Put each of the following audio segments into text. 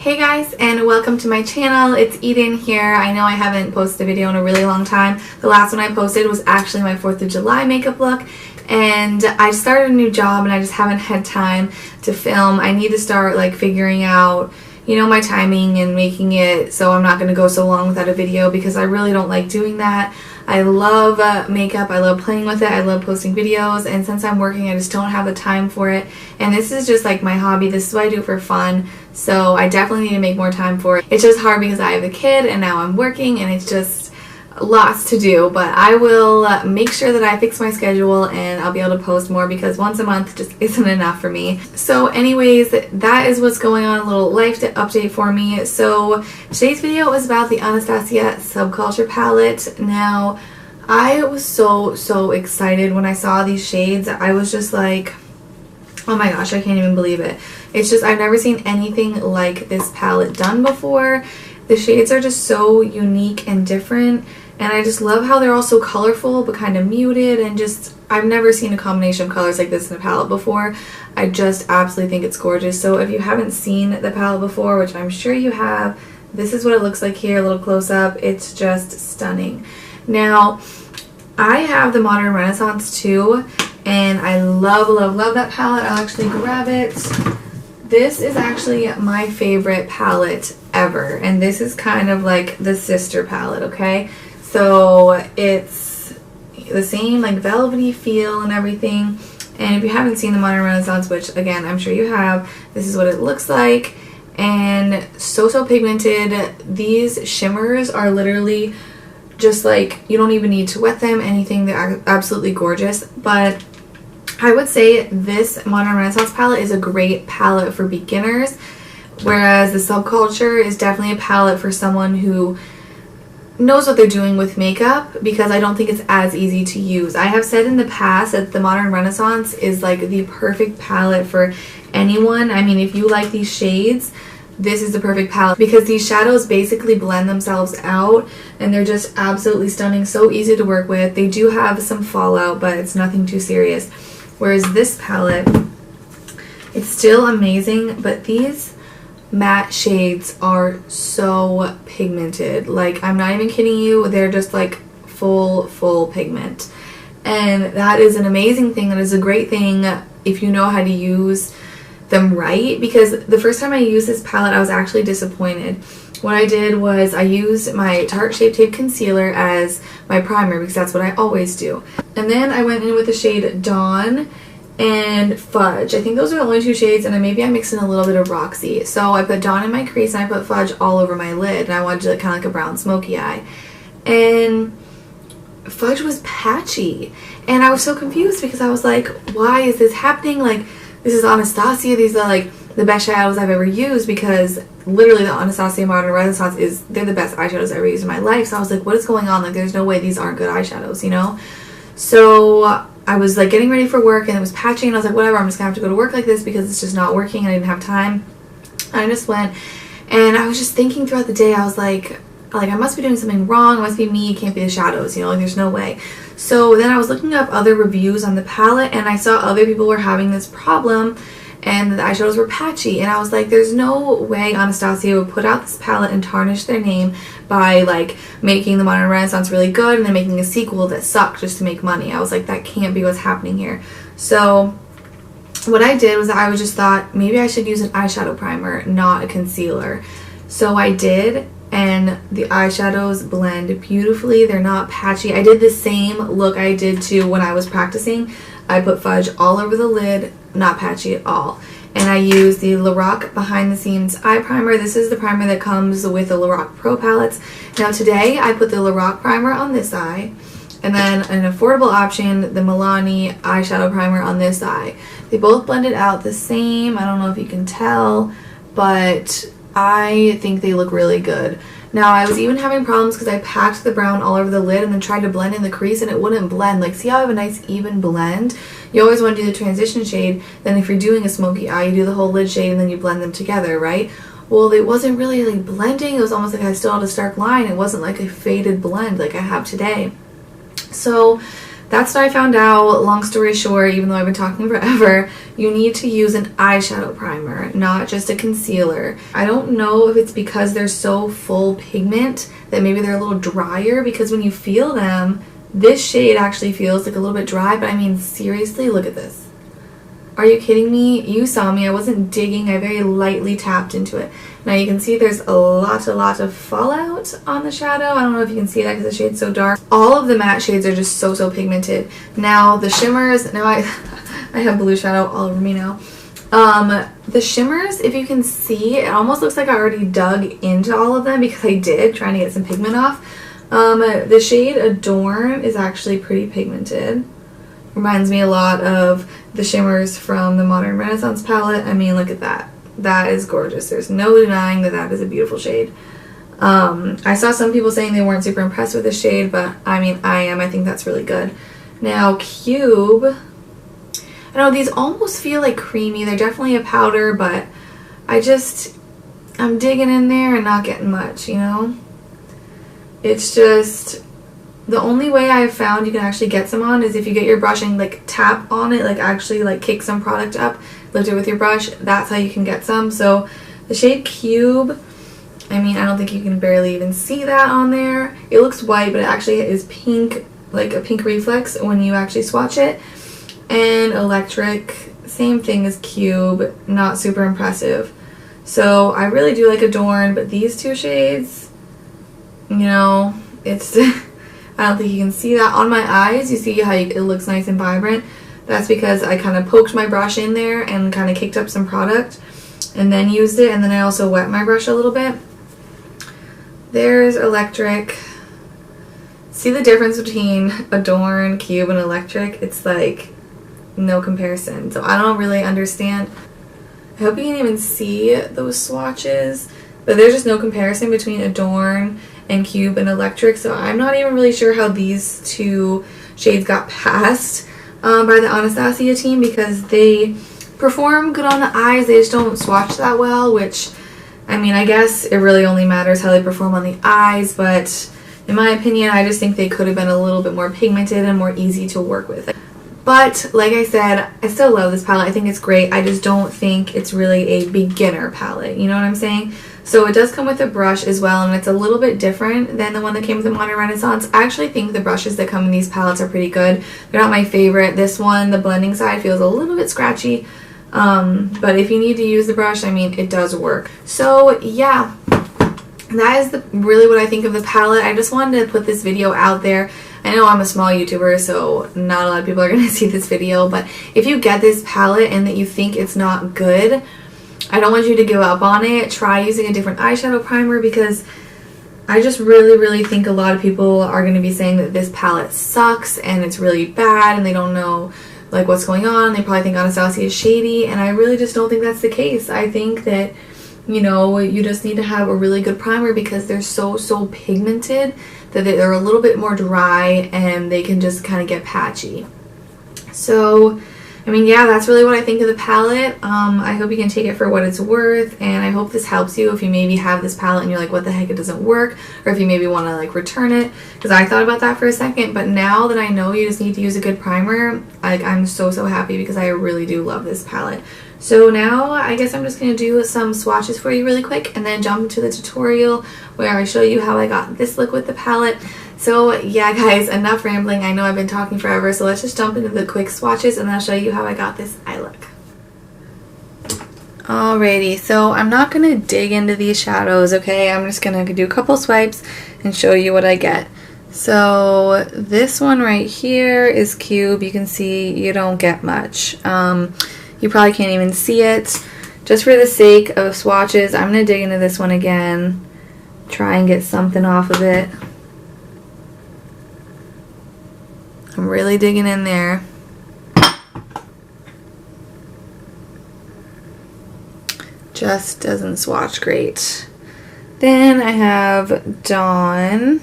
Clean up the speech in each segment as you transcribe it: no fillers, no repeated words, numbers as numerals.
Hey guys, and welcome to my channel. It's Eden here. I know I haven't posted a video in a really long time. The last one I posted was actually my 4th of July makeup look, and I started a new job and I just haven't had time to film. I need to start figuring out, my timing and making it so I'm not going to go so long without a video, because I really don't like doing that. I love makeup, I love playing with it, I love posting videos, and since I'm working I just don't have the time for it, and this is just my hobby. This is what I do for fun, so I definitely need to make more time for it. It's just hard because I have a kid and now I'm working and it's just lots to do, but I will make sure that I fix my schedule and I'll be able to post more, because once a month just isn't enough for me. So anyways, that is what's going on, a little life update for me. So today's video is about the Anastasia Subculture palette. Now, I was so excited when I saw these shades. I was just like, oh my gosh, I can't even believe it. It's just, I've never seen anything like this palette done before. The shades are just so unique and different, and I just love how they're all so colorful but kind of muted, and just, I've never seen a combination of colors like this in a palette before. I just absolutely think it's gorgeous. So if you haven't seen the palette before, which I'm sure you have, this is what it looks like here, a little close up. It's just stunning. Now, I have the Modern Renaissance too, and I love that palette. I'll actually grab it. This is actually my favorite palette ever, and this is kind of like the sister palette, okay? So it's the same velvety feel and everything, and if you haven't seen the Modern Renaissance, which again I'm sure you have, this is what it looks like, and so pigmented. These shimmers are literally just you don't even need to wet them, anything. They're absolutely gorgeous. But I would say this Modern Renaissance palette is a great palette for beginners, whereas the Subculture is definitely a palette for someone who knows what they're doing with makeup, because I don't think it's as easy to use. I have said in the past that the Modern Renaissance is the perfect palette for anyone. I mean, if you like these shades, this is the perfect palette, because these shadows basically blend themselves out and they're just absolutely stunning, so easy to work with. They do have some fallout, but it's nothing too serious. Whereas this palette, it's still amazing, but these matte shades are so pigmented. I'm not even kidding you, they're just full pigment. And that is an amazing thing. That is a great thing if you know how to use them right, because the first time I used this palette I was actually disappointed. What I did was I used my Tarte Shape Tape Concealer as my primer, because that's what I always do. And then I went in with the shade Dawn and Fudge. I think those are the only two shades, and maybe I mixed in a little bit of Roxy. So I put Dawn in my crease and I put Fudge all over my lid, and I wanted to kind of like a brown smoky eye. And Fudge was patchy, and I was so confused because I was like, why is this happening? This is Anastasia. These are the best shadows I've ever used, because literally the Anastasia Modern Renaissance they're the best eyeshadows I've ever used in my life. So I was like, what is going on? There's no way these aren't good eyeshadows, So I was getting ready for work, and it was patchy, and I was like, whatever, I'm just gonna have to go to work like this because it's just not working. I didn't have time. I just went, and I was just thinking throughout the day, I was like I must be doing something wrong. It must be me. It can't be the shadows, there's no way. So then I was looking up other reviews on the palette, and I saw other people were having this problem, and the eyeshadows were patchy, and I was like, there's no way Anastasia would put out this palette and tarnish their name by making the Modern Renaissance really good and then making a sequel that sucked just to make money. I was like, that can't be what's happening here. So what I did was I just thought maybe I should use an eyeshadow primer, not a concealer. So I did, and the eyeshadows blend beautifully. They're not patchy. I did the same look I did too when I was practicing. I put Fudge all over the lid, not patchy at all. And I used the Lorac Behind the Scenes Eye Primer. This is the primer that comes with the Lorac Pro palettes. Now today I put the Lorac primer on this eye, and then an affordable option, the Milani eyeshadow primer on this eye. They both blended out the same. I don't know if you can tell, but I think they look really good. Now, I was even having problems because I packed the brown all over the lid and then tried to blend in the crease, and it wouldn't blend. See how I have a nice even blend? You always want to do the transition shade. Then if you're doing a smoky eye, you do the whole lid shade and then you blend them together, right? Well, it wasn't really blending. It was almost like I still had a stark line. It wasn't a faded blend like I have today. So that's what I found out. Long story short, even though I've been talking forever, you need to use an eyeshadow primer, not just a concealer. I don't know if it's because they're so full pigment that maybe they're a little drier, because when you feel them, this shade actually feels like a little bit dry, but I mean, seriously, look at this. Are you kidding me? You saw me. I wasn't digging. I very lightly tapped into it. Now you can see there's a lot of fallout on the shadow. I don't know if you can see that because the shade's so dark. All of the matte shades are just so pigmented. Now the shimmers, now I have blue shadow all over me now. The shimmers, if you can see, it almost looks like I already dug into all of them because I did, trying to get some pigment off. The shade Adorn is actually pretty pigmented. Reminds me a lot of the shimmers from the Modern Renaissance palette. I mean, look at that. That is gorgeous. There's no denying that that is a beautiful shade. I saw some people saying they weren't super impressed with the shade, but I mean, I am. I think that's really good. Now, Cube. I know these almost feel like creamy. They're definitely a powder, but I'm digging in there and not getting much, you know? It's just, the only way I've found you can actually get some on is if you get your brush and like tap on it, like actually like kick some product up, lift it with your brush. That's how you can get some. So the shade Cube, I mean, I don't think you can barely even see that on there. It looks white, but it actually is pink, like a pink reflex when you actually swatch it. And Electric, same thing as Cube, not super impressive. So I really do like Adorn, but these two shades, you know, it's I don't think you can see that on my eyes. You see how it looks nice and vibrant. That's because I kind of poked my brush in there and kind of kicked up some product and then used it, and then I also wet my brush a little bit. There's Electric. See the difference between Adorn, Cube, and Electric? It's like no comparison. So I don't really understand. I hope you can even see those swatches, but there's just no comparison between Adorn and Cube and Electric, so I'm not even really sure how these two shades got passed by the Anastasia team, because they perform good on the eyes, they just don't swatch that well, which, I mean, I guess it really only matters how they perform on the eyes, but in my opinion, I just think they could have been a little bit more pigmented and more easy to work with. But like I said, I still love this palette. I think it's great. I just don't think it's really a beginner palette. You know what I'm saying? So it does come with a brush as well, and it's a little bit different than the one that came with the Modern Renaissance. I actually think the brushes that come in these palettes are pretty good. They're not my favorite. This one, the blending side, feels a little bit scratchy. But if you need to use the brush, I mean, it does work. So yeah, that is really what I think of the palette. I just wanted to put this video out there. I know I'm a small YouTuber, so not a lot of people are going to see this video, but if you get this palette and that you think it's not good, I don't want you to give up on it. Try using a different eyeshadow primer, because I just really think a lot of people are going to be saying that this palette sucks and it's really bad and they don't know like what's going on. They probably think Anastasia is shady, and I really just don't think that's the case. I think that, you know, you just need to have a really good primer because they're so pigmented that they're a little bit more dry and they can just kind of get patchy. So, I mean, yeah, that's really what I think of the palette. I hope you can take it for what it's worth, and I hope this helps you if you maybe have this palette and you're like, what the heck, it doesn't work, or if you maybe want to like return it, because I thought about that for a second, but now that I know you just need to use a good primer, like, I'm so happy because I really do love this palette. So now I guess I'm just going to do some swatches for you really quick and then jump into the tutorial where I show you how I got this look with the palette. So yeah guys, enough rambling. I know I've been talking forever, so let's just jump into the quick swatches and I'll show you how I got this eye look. Alrighty, so I'm not going to dig into these shadows, okay? I'm just going to do a couple swipes and show you what I get. So this one right here is Cube. You can see you don't get much. You probably can't even see it. Just for the sake of swatches, I'm going to dig into this one again, try and get something off of it. I'm really digging in there. Just doesn't swatch great. Then I have Dawn.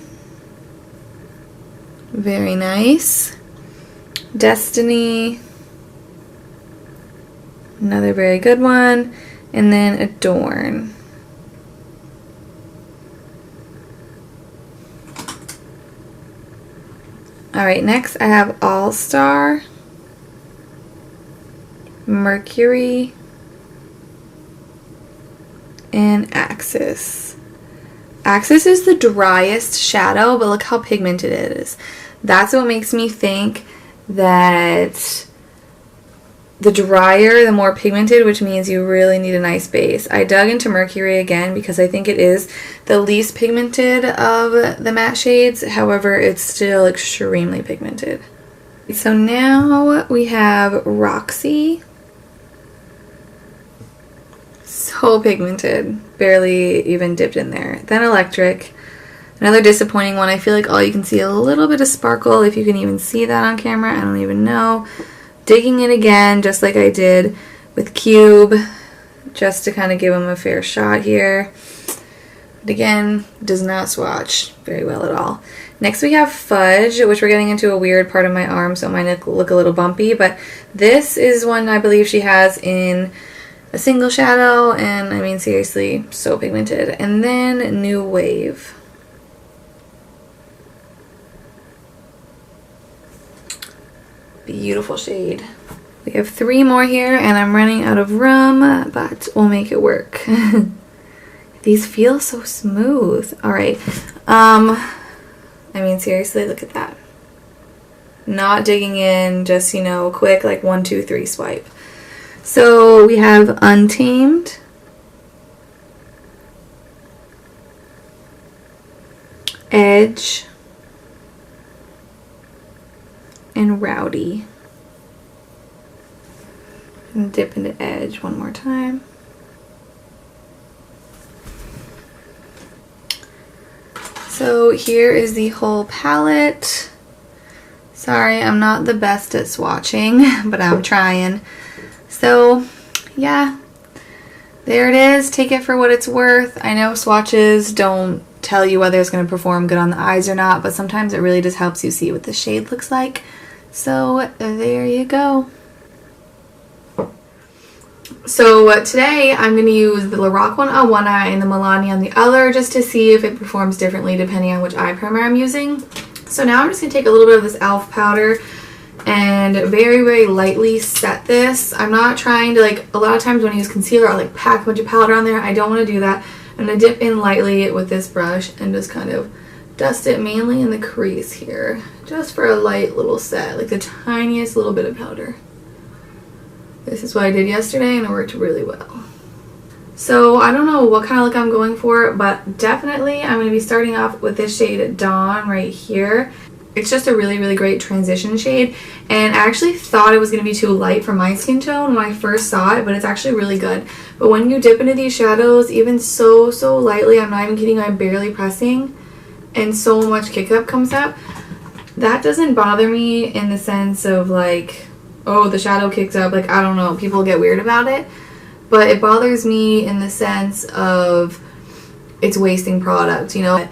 Very nice. Destiny. Another very good one. And then Adorn. Alright, next I have All Star, Mercury, and Axis. Axis is the driest shadow, but look how pigmented it is. That's what makes me think that the drier, the more pigmented, which means you really need a nice base. I dug into Mercury again because I think it is the least pigmented of the matte shades. However, it's still extremely pigmented. So now we have Roxy. So pigmented. Barely even dipped in there. Then Electric. Another disappointing one. I feel like all you can see a little bit of sparkle, if you can even see that on camera. I don't even know. Digging in again, just like I did with Cube, just to kind of give them a fair shot here. But again, does not swatch very well at all. Next we have Fudge, which we're getting into a weird part of my arm, so it might look a little bumpy, but this is one I believe she has in a single shadow, and I mean seriously, so pigmented. And then New Wave. Beautiful shade. We have 3 more here, and I'm running out of room, but we'll make it work. These feel so smooth. Alright. I mean, seriously, look at that. Not digging in, just, you know, quick, like 1, 2, 3 swipe. So we have Untamed, Edge, and Rowdy. And dip into Edge one more time. So here is the whole palette. Sorry, I'm not the best at swatching, but I'm trying. So yeah, there it is. Take it for what it's worth. I know swatches don't tell you whether it's going to perform good on the eyes or not, but sometimes it really just helps you see what the shade looks like. So there you go. So today I'm going to use the Lorac one on one eye and the Milani on the other, just to see if it performs differently depending on which eye primer I'm using. So now I'm just going to take a little bit of this e.l.f. powder and very, very lightly set this. I'm not trying to, like, a lot of times when I use concealer I'll like pack a bunch of powder on there. I don't want to do that. I'm going to dip in lightly with this brush and just kind of dust it mainly in the crease here, just for a light little set, like the tiniest little bit of powder. This is what I did yesterday and it worked really well. So I don't know what kind of look I'm going for, but definitely I'm going to be starting off with this shade Dawn right here. It's just a really, really great transition shade, and I actually thought it was going to be too light for my skin tone when I first saw it, but it's actually really good. But when you dip into these shadows, even so lightly, I'm not even kidding, I'm barely pressing, and so much kick up comes up, that doesn't bother me in the sense of like, oh, the shadow kicks up, like, I don't know, people get weird about it, but it bothers me in the sense of it's wasting product, you know.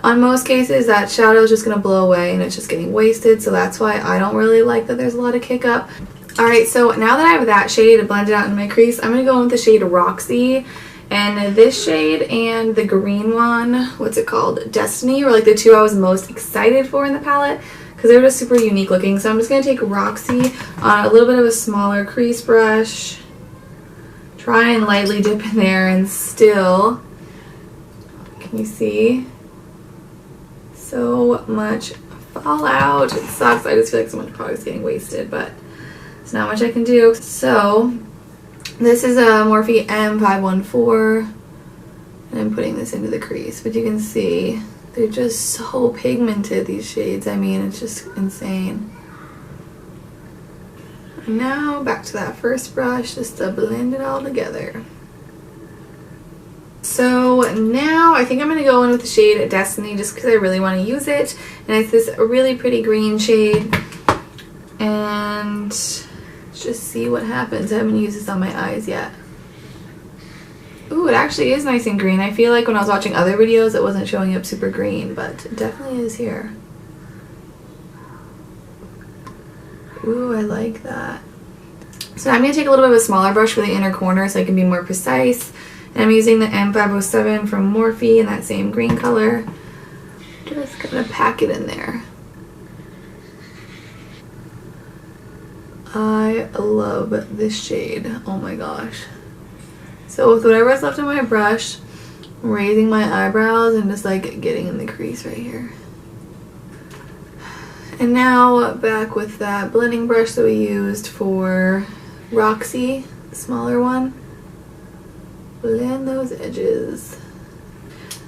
On most cases, that shadow is just going to blow away and it's just getting wasted, so that's why I don't really like that there's a lot of kick up. Alright, so now that I have that shade blended out in my crease, I'm going to go in with the shade Roxy. And this shade and the green one, what's it called? Destiny, were like the two I was most excited for in the palette, because they're just super unique looking. So I'm just going to take Roxy on a little bit of a smaller crease brush, try and lightly dip in there, and still, can you see? So much fallout. It sucks. I just feel like so much product is getting wasted, but there's not much I can do. So this is a Morphe M514, and I'm putting this into the crease, but you can see they're just so pigmented, these shades. I mean, it's just insane. And now back to that first brush just to blend it all together. So now I think I'm going to go in with the shade Destiny just because I really want to use it. And it's this really pretty green shade. And let's just see what happens. I haven't used this on my eyes yet. Ooh, it actually is nice and green. I feel like when I was watching other videos it wasn't showing up super green, but it definitely is here. Ooh, I like that. So I'm going to take a little bit of a smaller brush for the inner corner so I can be more precise. And I'm using the M507 from Morphe in that same green color. Just gonna pack it in there. I love this shade. Oh my gosh. So with whatever's left on my brush, I'm raising my eyebrows and just like getting in the crease right here. And now back with that blending brush that we used for Roxy, the smaller one. Blend those edges.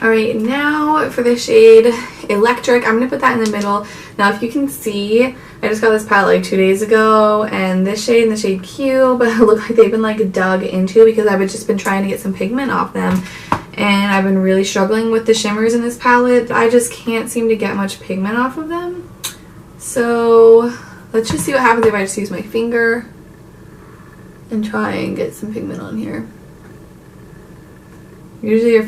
Alright, now for the shade Electric, I'm going to put that in the middle. Now if you can see, I just got this palette like 2 days ago, and this shade and the shade Cube look like they've been like dug into because I've just been trying to get some pigment off them. And I've been really struggling with the shimmers in this palette. I just can't seem to get much pigment off of them. So let's just see what happens if I just use my finger and try and get some pigment on here. Usually your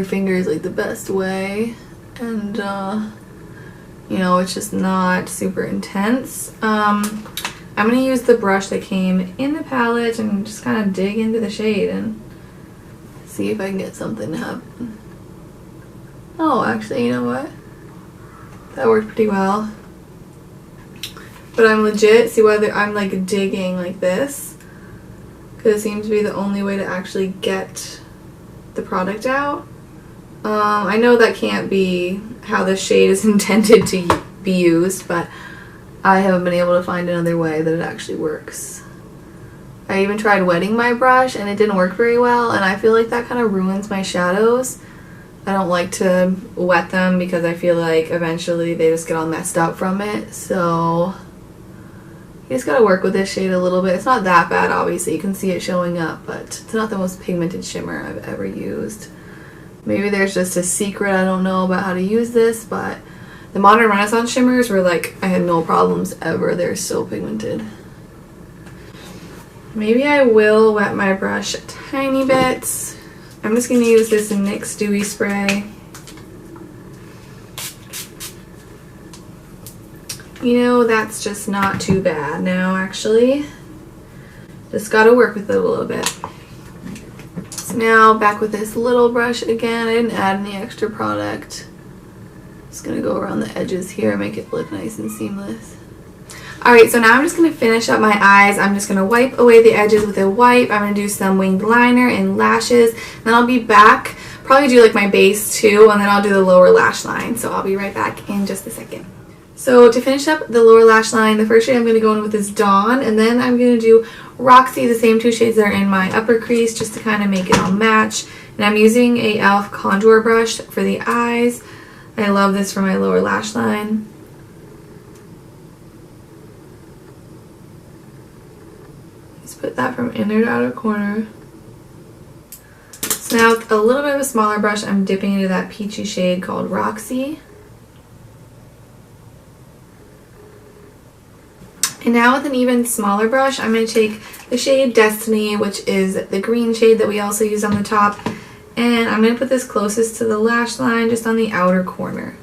finger is like the best way, and you know, it's just not super intense. I'm gonna use the brush that came in the palette and just kind of dig into the shade and see if I can get something to happen. Oh, actually, you know what? That worked pretty well. But I'm legit, see whether I'm like digging like this, because it seems to be the only way to actually get the product out. I know that can't be how this shade is intended to be used, but I haven't been able to find another way that it actually works. I even tried wetting my brush and it didn't work very well, and I feel like that kind of ruins my shadows. I don't like to wet them because I feel like eventually they just get all messed up from it, so you just gotta work with this shade a little bit. It's not that bad, obviously. You can see it showing up, but it's not the most pigmented shimmer I've ever used. Maybe there's just a secret I don't know about how to use this, but the Modern Renaissance shimmers were like, I had no problems ever. They're so pigmented. Maybe I will wet my brush a tiny bit. I'm just gonna use this NYX Dewy Spray. You know, that's just not too bad now, actually. Just gotta work with it a little bit. So now back with this little brush again. I didn't add any extra product. Just gonna go around the edges here, make it look nice and seamless. Alright, so now I'm just gonna finish up my eyes. I'm just gonna wipe away the edges with a wipe. I'm gonna do some winged liner and lashes. Then I'll be back, probably do like my base too, and then I'll do the lower lash line. So I'll be right back in just a second. So to finish up the lower lash line, the first shade I'm going to go in with is Dawn, and then I'm going to do Roxy, the same two shades that are in my upper crease, just to kind of make it all match. And I'm using a e.l.f. contour brush for the eyes. I love this for my lower lash line. Just put that from inner to outer corner. So now with a little bit of a smaller brush, I'm dipping into that peachy shade called Roxy. And now with an even smaller brush, I'm going to take the shade Destiny, which is the green shade that we also used on the top, and I'm going to put this closest to the lash line, just on the outer corner.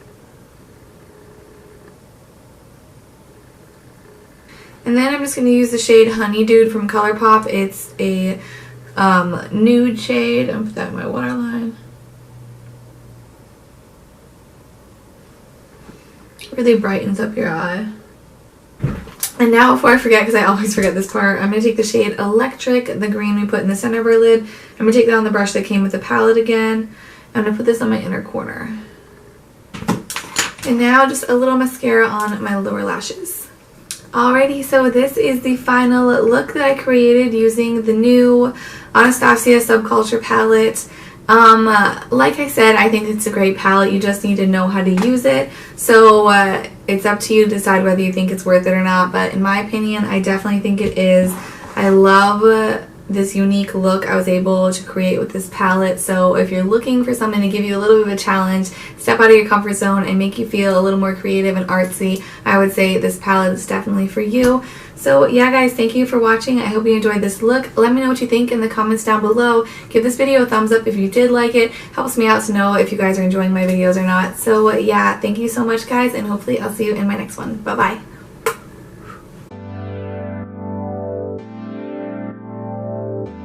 And then I'm just going to use the shade Honey Dude from ColourPop. It's a nude shade. I'm going to put that in my waterline. Really brightens up your eye. And now, before I forget, because I always forget this part, I'm going to take the shade Electric, the green we put in the center of our lid. I'm going to take that on the brush that came with the palette again. I'm going to put this on my inner corner. And now just a little mascara on my lower lashes. Alrighty, so this is the final look that I created using the new Anastasia Subculture palette. Like I said, I think it's a great palette. You just need to know how to use it. So it's up to you to decide whether you think it's worth it or not. But in my opinion, I definitely think it is. I love this unique look I was able to create with this palette. So if you're looking for something to give you a little bit of a challenge, step out of your comfort zone and make you feel a little more creative and artsy, I would say this palette is definitely for you. So yeah guys, thank you for watching. I hope you enjoyed this look. Let me know what you think in the comments down below. Give this video a thumbs up if you did like it. Helps me out to know if you guys are enjoying my videos or not. So yeah, thank you so much guys, and hopefully I'll see you in my next one. Bye bye.